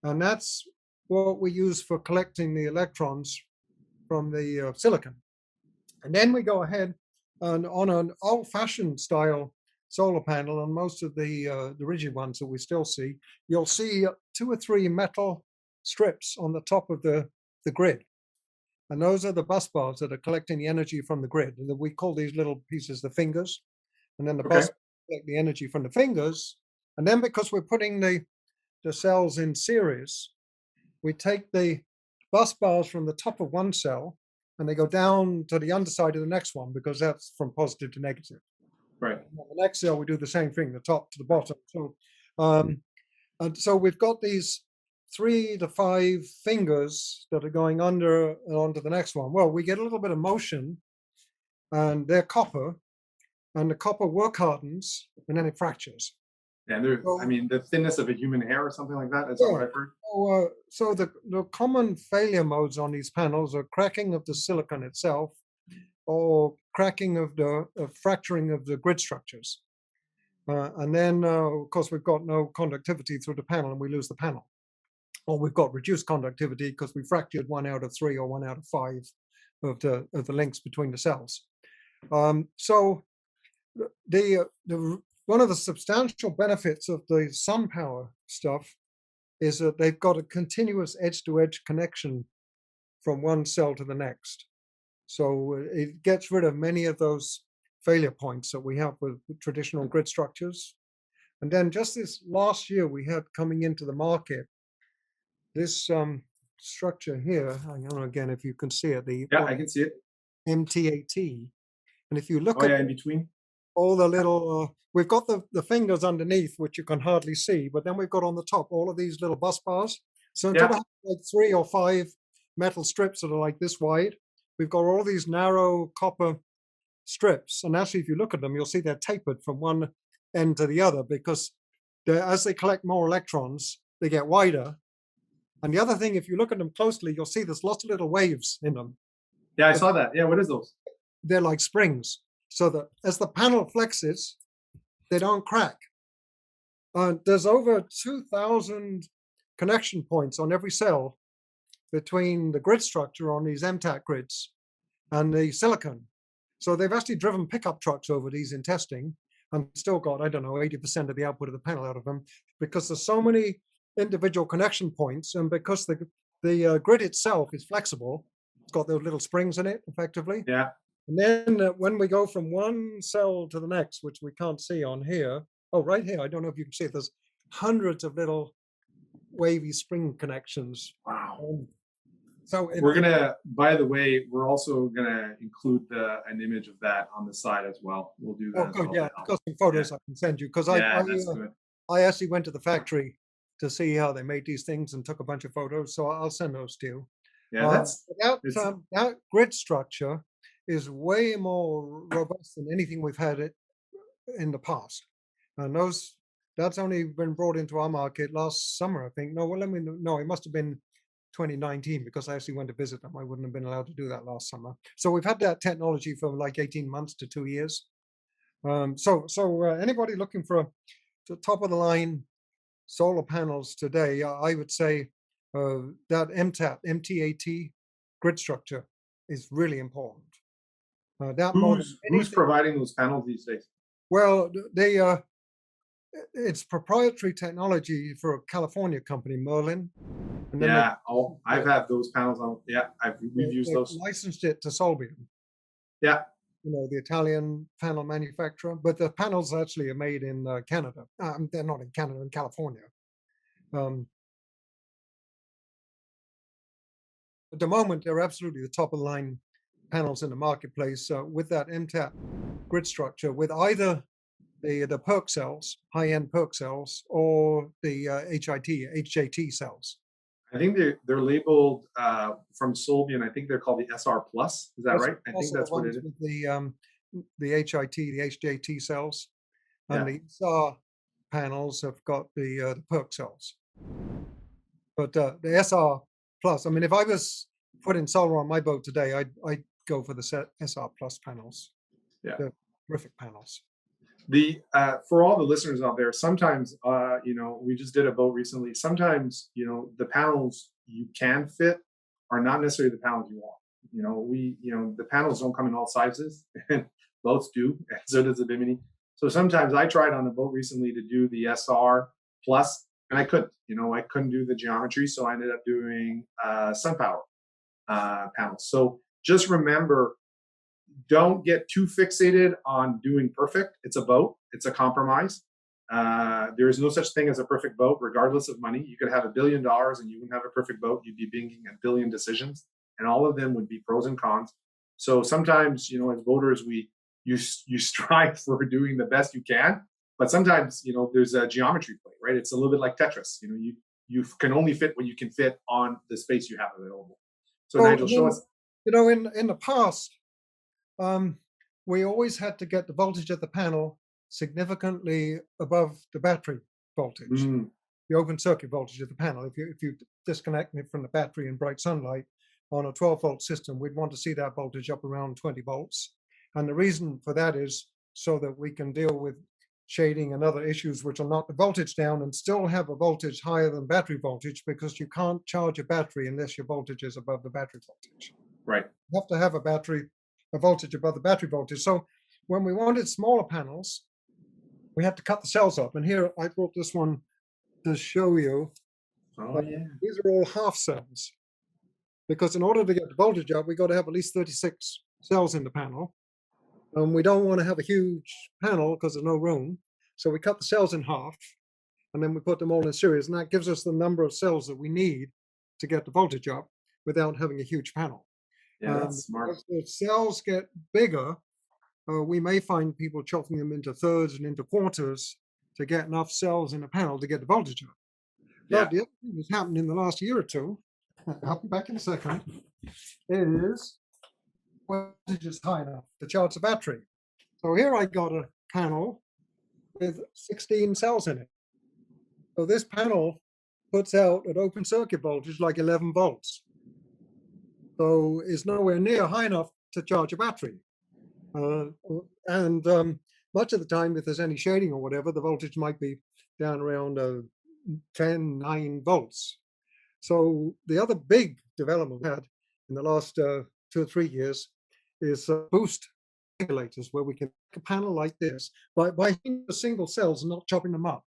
and that's what we use for collecting the electrons from the silicon. And then we go ahead and on an old-fashioned style solar panel, and most of the rigid ones that we still see, you'll see 2 or 3 metal strips on the top of the grid. And those are the bus bars that are collecting the energy from the grid. And we call these little pieces the fingers. And then the Okay. bus collect the energy from the fingers. And then because we're putting the cells in series, we take the bus bars from the top of one cell and they go down to the underside of the next one, because that's from positive to negative. Right. And on the next cell, we do the same thing, the top to the bottom. So, and so we've got these 3 to 5 fingers that are going under and onto the next one. Well, we get a little bit of motion, and they're copper, and the copper work hardens, and then it fractures. And there, I So, mean, the thinness of a human hair or something like that. That's what yeah. I've heard. So the common failure modes on these panels are cracking of the silicon itself, or cracking of the fracturing of the grid structures. And then, of course, we've got no conductivity through the panel and we lose the panel. Or we've got reduced conductivity because we fractured 1 out of 3 or 1 out of 5 of the links between the cells. So one of the substantial benefits of the Sunpower stuff is that they've got a continuous edge-to-edge connection from one cell to the next. So it gets rid of many of those failure points that we have with traditional grid structures. And then just this last year, we had coming into the market this structure here. Hang on again, if you can see it, the Yeah, I can see it. MTAT. And if you look Oh at yeah, in between. all the little, we've got the fingers underneath, which you can hardly see, but then we've got on the top all of these little bus bars. So instead Yeah. of having like 3 or 5 metal strips that are like this wide, we've got all these narrow copper strips. And actually, if you look at them, you'll see they're tapered from one end to the other, because as they collect more electrons, they get wider. And the other thing, if you look at them closely, you'll see there's lots of little waves in them. Yeah, I saw that. Yeah, what is those? They're like springs, so that as the panel flexes, they don't crack. There's over 2,000 connection points on every cell between the grid structure on these MTAT grids and the silicon. So they've actually driven pickup trucks over these in testing and still got, I don't know, 80% of the output of the panel out of them, because there's so many individual connection points, and because the grid itself is flexible, it's got those little springs in it, effectively. Yeah. And then when we go from one cell to the next, which we can't see on here, oh, right here, I don't know if you can see it, there's hundreds of little wavy spring connections. Wow. So We're gonna, by the way, we're also gonna include an image of that on the side as well. We'll do that. oh, as good, well yeah, to help. I've got some photos I can send you, because Yeah, that's good. I actually went to the factory to see how they made these things and took a bunch of photos, so I'll send those to you. Yeah, That grid structure is way more robust than anything we've had it in the past. And that's only been brought into our market last summer, I think. No, well, no, it must have been 2019, because I actually went to visit them. I wouldn't have been allowed to do that last summer. So we've had that technology for like 18 months to 2 years. So anybody looking for the top of the line solar panels today, I would say that MTAT grid structure is really important. That more than Who's anything, providing those panels these days? well, it's proprietary technology for a California company, Merlin. And then Yeah. Oh, I've had those panels on. Yeah, we've used they those. licensed it to Solbium, Yeah. the Italian panel manufacturer. But the panels actually are made in Canada. They're not in Canada, in California. At the moment, they're absolutely the top of the line panels in the marketplace with that MTAP grid structure, with either the PERC cells, high-end PERC cells, or the HJT cells. I think they're labeled from Solbian. I think they're called the SR Plus. Is that right? I think Also that's the what it ones is. with the HIT, the HJT cells, and Yeah. the SR panels have got the PERC cells. But the SR Plus, I mean, if I was putting solar on my boat today, I'd go for the SR Plus panels. Yeah. They're terrific panels. For all the listeners out there, sometimes we just did a boat recently. Sometimes the panels you can fit are not necessarily the panels you want. The panels don't come in all sizes, and boats do, and so does the Bimini. So sometimes I tried on a boat recently to do the SR plus, and I couldn't. I couldn't do the geometry, so I ended up doing Sunpower panels. So just remember, don't get too fixated on doing perfect. It's a boat. It's a compromise. There is no such thing as a perfect boat, regardless of money. You could have $1 billion and you wouldn't have a perfect boat. You'd be making a billion decisions, and all of them would be pros and cons. So sometimes, as voters, you strive for doing the best you can, but sometimes, there's a geometry play, right? It's a little bit like Tetris. You can only fit what you can fit on the space you have available. So Well, Nigel, show us. in the past, we always had to get the voltage of the panel significantly above the battery voltage, the open circuit voltage of the panel. If you disconnect it from the battery in bright sunlight on a 12-volt system, we'd want to see that voltage up around 20 volts. And the reason for that is so that we can deal with shading and other issues which will knock the voltage down and still have a voltage higher than battery voltage, because you can't charge a battery unless your voltage is above the battery voltage. Right. You have to have a voltage above the battery voltage. So when we wanted smaller panels, we had to cut the cells up. And here I brought this one to show you. Oh, yeah. These are all half cells, because in order to get the voltage up, we got to have at least 36 cells in the panel. We don't want to have a huge panel because there's no room. So we cut the cells in half, and then we put them all in series. And that gives us the number of cells that we need to get the voltage up without having a huge panel. Yeah, that's smart. As the cells get bigger, we may find people chopping them into thirds and into quarters to get enough cells in a panel to get the voltage up. Yeah. But the other thing that's happened in the last year or two, I'll be back in a second, is voltage is high enough to charge the battery. So here I got a panel with 16 cells in it. So this panel puts out an open circuit voltage like 11 volts. So it's nowhere near high enough to charge a battery. And much of the time, if there's any shading or whatever, the voltage might be down around 10, 9 volts. So the other big development we had in the last 2 or 3 years is boost regulators, where we can make a panel like this by hitting the single cells and not chopping them up.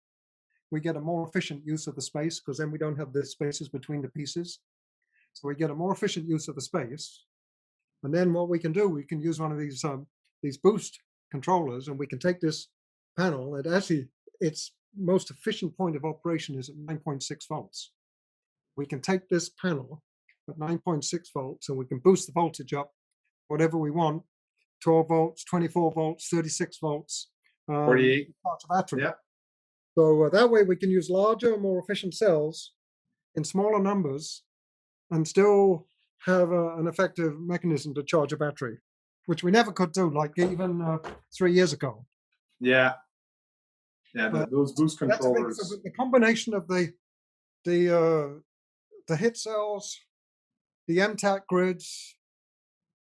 We get a more efficient use of the space, because then we don't have the spaces between the pieces. So we get a more efficient use of the space. And then what we can do, we can use one of these boost controllers, and we can take this panel, and actually its most efficient point of operation is at 9.6 volts. We can take this panel at 9.6 volts, and we can boost the voltage up whatever we want, 12 volts, 24 volts, 36 volts. 48. Battery. Yeah. So that way we can use larger, more efficient cells in smaller numbers and still have an effective mechanism to charge a battery, which we never could do, like even 3 years ago. Yeah. Yeah, those boost controllers. So the combination of the HIT cells, the MTAC grids,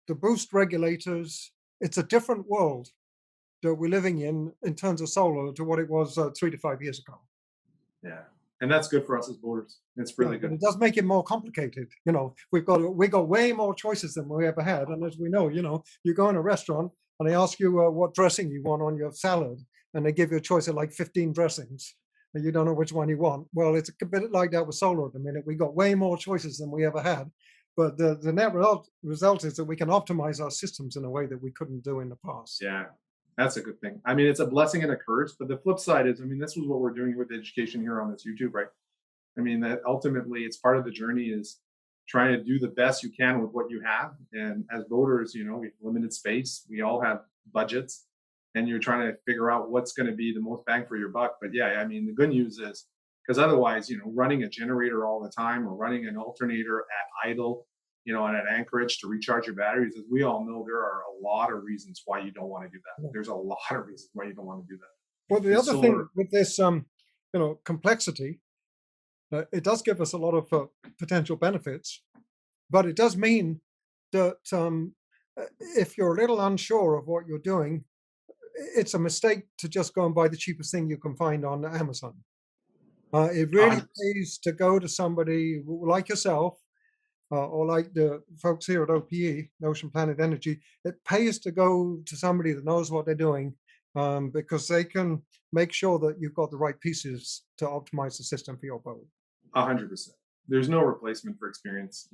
the boost regulators, it's a different world that we're living in terms of solar to what it was 3 to 5 years ago. Yeah, and that's good for us as voters. It's really good. But it does make it more complicated. We got way more choices than we ever had. And as we know, you go in a restaurant and they ask you what dressing you want on your salad, and they give you a choice of like 15 dressings, and you don't know which one you want. Well, it's a bit like that with solar at the minute. We got way more choices than we ever had. But the net result is that we can optimize our systems in a way that we couldn't do in the past. Yeah, that's a good thing. I mean, it's a blessing and a curse, but the flip side is, this is what we're doing with education here on this YouTube, right? That ultimately it's part of the journey is trying to do the best you can with what you have. And as voters, we have limited space. We all have budgets, and you're trying to figure out what's going to be the most bang for your buck. But yeah, the good news is, because otherwise, running a generator all the time or running an alternator at idle, and at anchorage to recharge your batteries, as we all know, there are a lot of reasons why you don't want to do that. There's a lot of reasons why you don't want to do that. Well, the other thing with this, complexity, it does give us a lot of potential benefits, but it does mean that if you're a little unsure of what you're doing, it's a mistake to just go and buy the cheapest thing you can find on Amazon. It really pays to go to somebody like yourself, or like the folks here at OPE, Ocean Planet Energy. It pays to go to somebody that knows what they're doing because they can make sure that you've got the right pieces to optimize the system for your boat. 100%. There's no replacement for experience.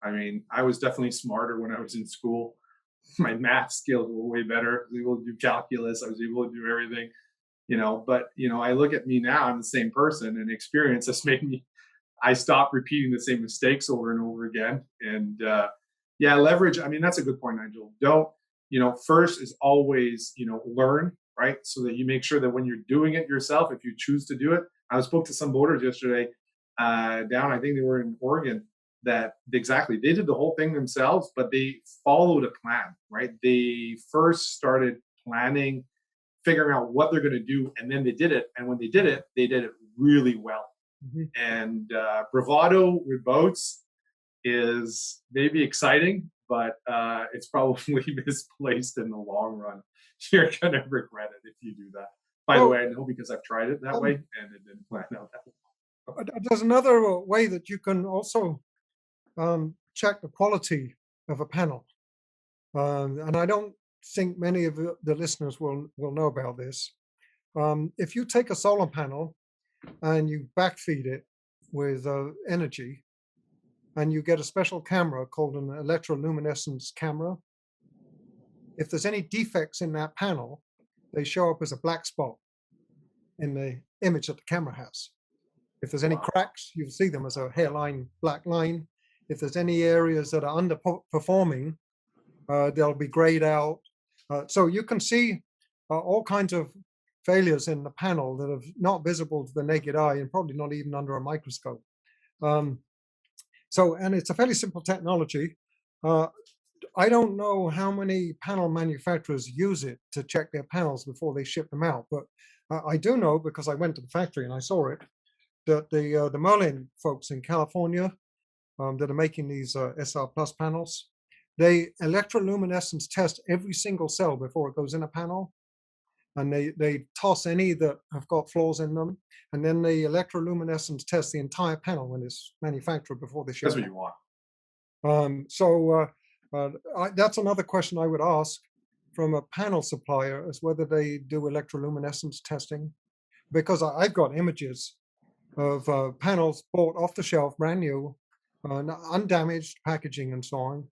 I mean, I was definitely smarter when I was in school. My math skills were way better. I was able to do calculus. I was able to do everything. But I look at me now. I'm the same person, and experience has made me. I stopped repeating the same mistakes over and over again. And yeah, leverage. I mean, that's a good point, Nigel. Don't first is always learn, right? So that you make sure that when you're doing it yourself, if you choose to do it. I spoke to some boaters yesterday down. I think they were in Oregon. That exactly they did the whole thing themselves, but they followed a plan, right? They first started planning, figuring out what they're going to do, and then they did it. And when they did it really well. Mm-hmm. And bravado with boats is maybe exciting, but it's probably misplaced in the long run. You're going to regret it if you do that. By the way, I know because I've tried it that way and it didn't plan out that way. There's another way that you can also check the quality of a panel. And I don't think many of the listeners will know about this. If you take a solar panel and you backfeed it with energy, and you get a special camera called an electroluminescence camera, if there's any defects in that panel, they show up as a black spot in the image that the camera has. If there's any cracks, you'll see them as a hairline black line. If there's any areas that are underperforming, they'll be grayed out. So you can see all kinds of failures in the panel that are not visible to the naked eye and probably not even under a microscope. And it's a fairly simple technology. I don't know how many panel manufacturers use it to check their panels before they ship them out, but I do know, because I went to the factory and I saw it, that the Merlin folks in California that are making these SR Plus panels, they electroluminescence test every single cell before it goes in a panel. And they toss any that have got flaws in them. And then they electroluminescence test the entire panel when it's manufactured before they ship. That's what you want. That's another question I would ask from a panel supplier, is whether they do electroluminescence testing. Because I've got images of panels bought off the shelf, brand new, undamaged packaging and so on.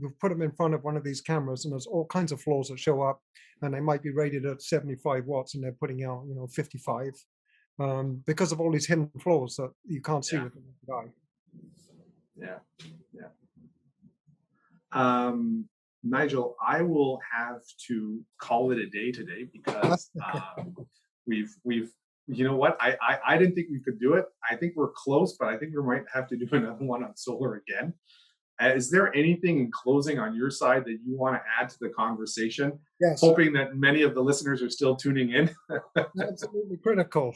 We've put them in front of one of these cameras, and there's all kinds of flaws that show up, and they might be rated at 75 watts, and they're putting out 55 because of all these hidden flaws that you can't see with the naked eye. Yeah. Nigel, I will have to call it a day today because we've you know what, I didn't think we could do it. I think we're close, but I think we might have to do another one on solar again. Is there anything in closing on your side that you want to add to the conversation? Yes. Hoping that many of the listeners are still tuning in. Absolutely critical.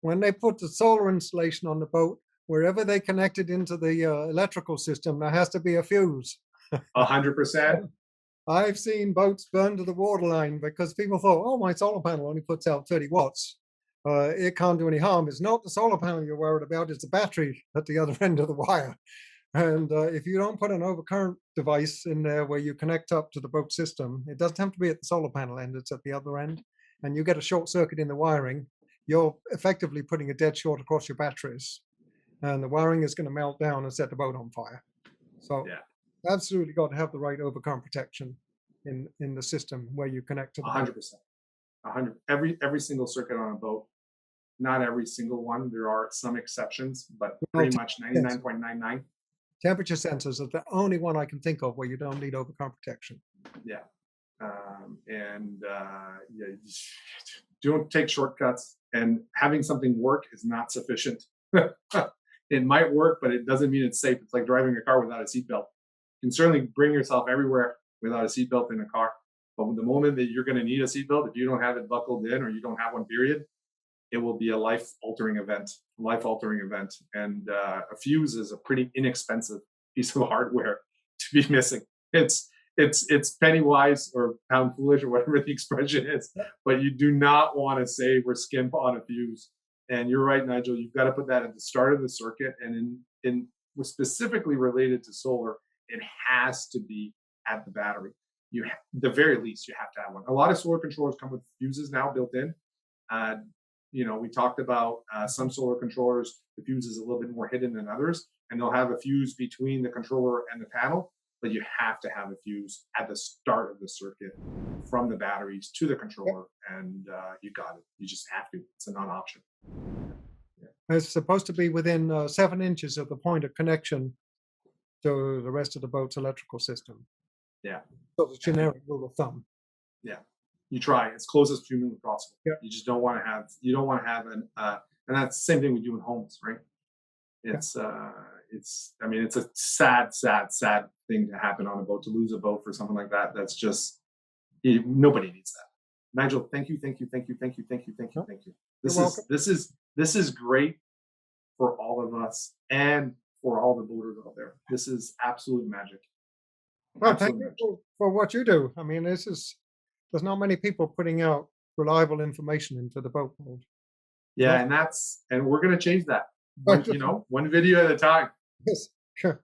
When they put the solar installation on the boat, wherever they connect it into the electrical system, there has to be a fuse. 100%. I've seen boats burn to the waterline because people thought, oh, my solar panel only puts out 30 watts. It can't do any harm. It's not the solar panel you're worried about, it's the battery at the other end of the wire. And if you don't put an overcurrent device in there where you connect up to the boat system, it doesn't have to be at the solar panel end, it's at the other end, and you get a short circuit in the wiring, you're effectively putting a dead short across your batteries, and the wiring is going to melt down and set the boat on fire. So absolutely got to have the right overcurrent protection in the system where you connect to the 100%. 100. Every single circuit on a boat, not every single one. There are some exceptions, but pretty much 99.99. Temperature sensors are the only one I can think of where you don't need overcurrent protection. Yeah. Don't take shortcuts, and having something work is not sufficient. It might work, but it doesn't mean it's safe. It's like driving a car without a seatbelt. You can certainly bring yourself everywhere without a seatbelt in a car. But the moment that you're going to need a seatbelt, if you don't have it buckled in or you don't have one, period, it will be a life-altering event. And a fuse is a pretty inexpensive piece of hardware to be missing. It's penny wise or pound foolish or whatever the expression is, but you do not want to save or skimp on a fuse. And you're right, Nigel, you've got to put that at the start of the circuit. And in specifically related to solar, it has to be at the battery. the very least you have to have one. A lot of solar controllers come with fuses now built in. We talked about some solar controllers, the fuse is a little bit more hidden than others, and they'll have a fuse between the controller and the panel, but you have to have a fuse at the start of the circuit from the batteries to the controller, and you got it. You just have to. It's a non-option. It's supposed to be within 7 inches of the point of connection to the rest of the boat's electrical system. Yeah. So the generic rule of thumb. Yeah. You try as close as humanly possible. Yeah. You just don't want to have. You don't want to have and that's the same thing we do in homes, right? It's I mean, it's a sad thing to happen on a boat, to lose a boat for something like that. That's just nobody needs that. Nigel, thank you. This is great for all of us and for all the boaters out there. This is absolute magic. Well, thank you for what you do. I mean, there's not many people putting out reliable information into the boat world. Yeah, and we're gonna change that. One video at a time. Yes, sure.